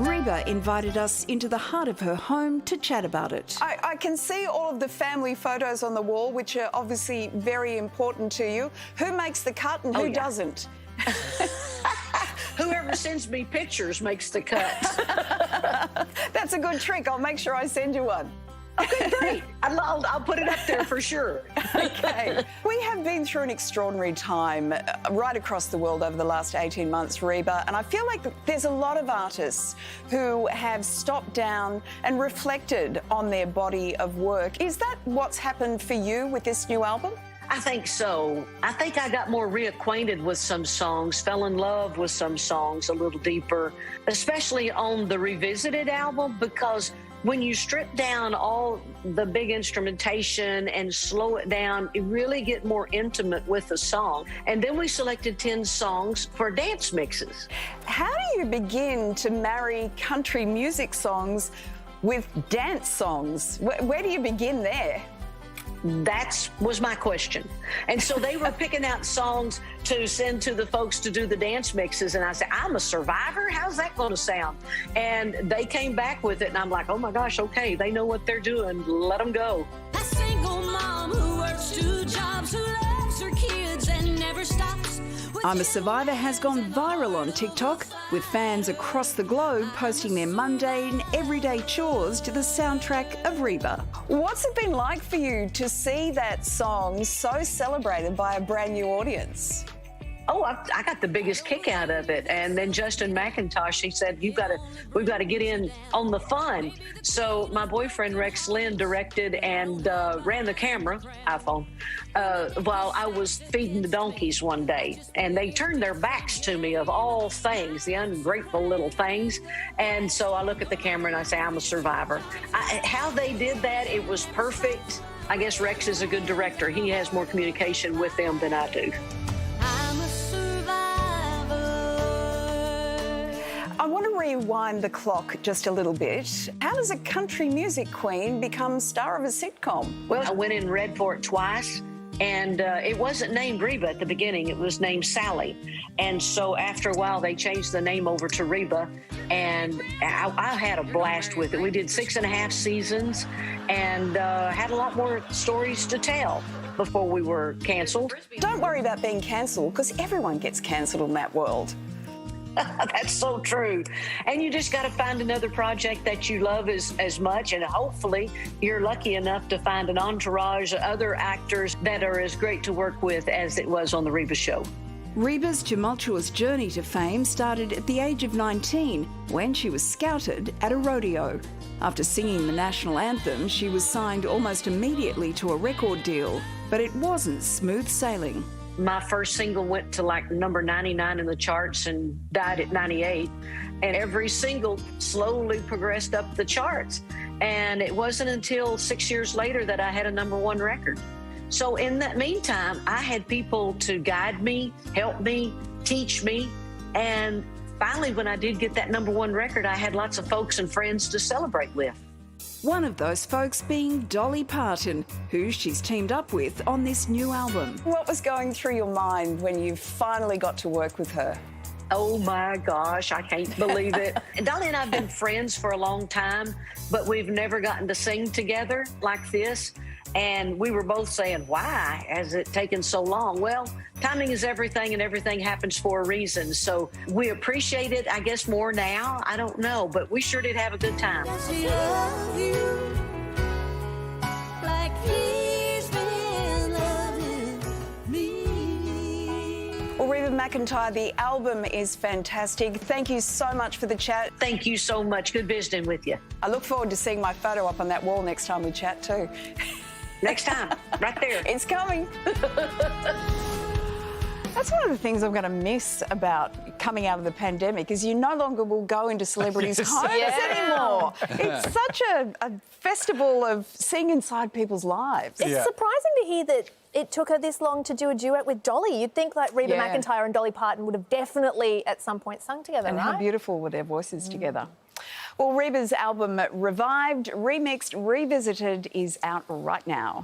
Reba invited us into the heart of her home to chat about it. I can see all of the family photos on the wall, which are obviously very important to you. Who makes the cut and who doesn't? Whoever sends me pictures makes the cut. That's a good trick. I'll make sure I send you one. Okay, great. I'll put it up there for sure. Okay. We have been through an extraordinary time right across the world over the last 18 months, Reba, and I feel like there's a lot of artists who have stopped down and reflected on their body of work. Is that what's happened for you with this new album? I think so. I think I got more reacquainted with some songs, fell in love with some songs a little deeper, especially on the Revisited album, because when you strip down all the big instrumentation and slow it down, you really get more intimate with the song. And then we selected 10 songs for dance mixes. How do you begin to marry country music songs with dance songs? Where do you begin there? That was my question. And so they were picking out songs to send to the folks to do the dance mixes. And I said, I'm a survivor? How's that going to sound? And they came back with it. And I'm like, oh, my gosh, okay, they know what they're doing. Let them go. A single mom who works 2 jobs, who loves her kids and never stops. I'm a Survivor has gone viral on TikTok, with fans across the globe posting their mundane, everyday chores to the soundtrack of Reba. What's it been like for you to see that song so celebrated by a brand new audience? Oh, I got the biggest kick out of it. And then Justin McIntosh, he said, we've got to get in on the fun. So my boyfriend, Rex Lynn, directed and ran the camera, iPhone, while I was feeding the donkeys one day. And they turned their backs to me, of all things, the ungrateful little things. And so I look at the camera and I say, I'm a survivor. How they did that, it was perfect. I guess Rex is a good director. He has more communication with them than I do. I want to rewind the clock just a little bit. How does a country music queen become star of a sitcom? Well, I went and read for it twice, and it wasn't named Reba at the beginning. It was named Sally. And so after a while, they changed the name over to Reba, and I had a blast with it. We did 6.5 seasons and had a lot more stories to tell before we were canceled. Don't worry about being cancelled, because everyone gets cancelled in that world. That's so true. And you just got to find another project that you love as much, and hopefully you're lucky enough to find an entourage of other actors that are as great to work with as it was on The Reba Show. Reba's tumultuous journey to fame started at the age of 19, when she was scouted at a rodeo. After singing the national anthem, she was signed almost immediately to a record deal, but it wasn't smooth sailing. My first single went to like number 99 in the charts and died at 98. And every single slowly progressed up the charts. And it wasn't until 6 years later that I had a #1 record. So in that meantime, I had people to guide me, help me, teach me. And finally, when I did get that #1 record, I had lots of folks and friends to celebrate with. One of those folks being Dolly Parton, who she's teamed up with on this new album. What was going through your mind when you finally got to work with her? Oh my gosh, I can't believe it. Dolly and I have been friends for a long time, but we've never gotten to sing together like this. And we were both saying, why has it taken so long? Well, timing is everything, and everything happens for a reason. So we appreciate it, I guess, more now. I don't know, but we sure did have a good time. Well, Reba McEntire, the album is fantastic. Thank you so much for the chat. Thank you so much. Good visiting with you. I look forward to seeing my photo up on that wall next time we chat too. Next time, right there. It's coming. That's one of the things I'm going to miss about coming out of the pandemic, is you no longer will go into celebrities' homes anymore. It's such a festival of seeing inside people's lives. It's surprising to hear that it took her this long to do a duet with Dolly. You'd think like Reba McEntire and Dolly Parton would have definitely at some point sung together, and right? how beautiful were their voices together. Well, Reba's album Revived, Remixed, Revisited is out right now.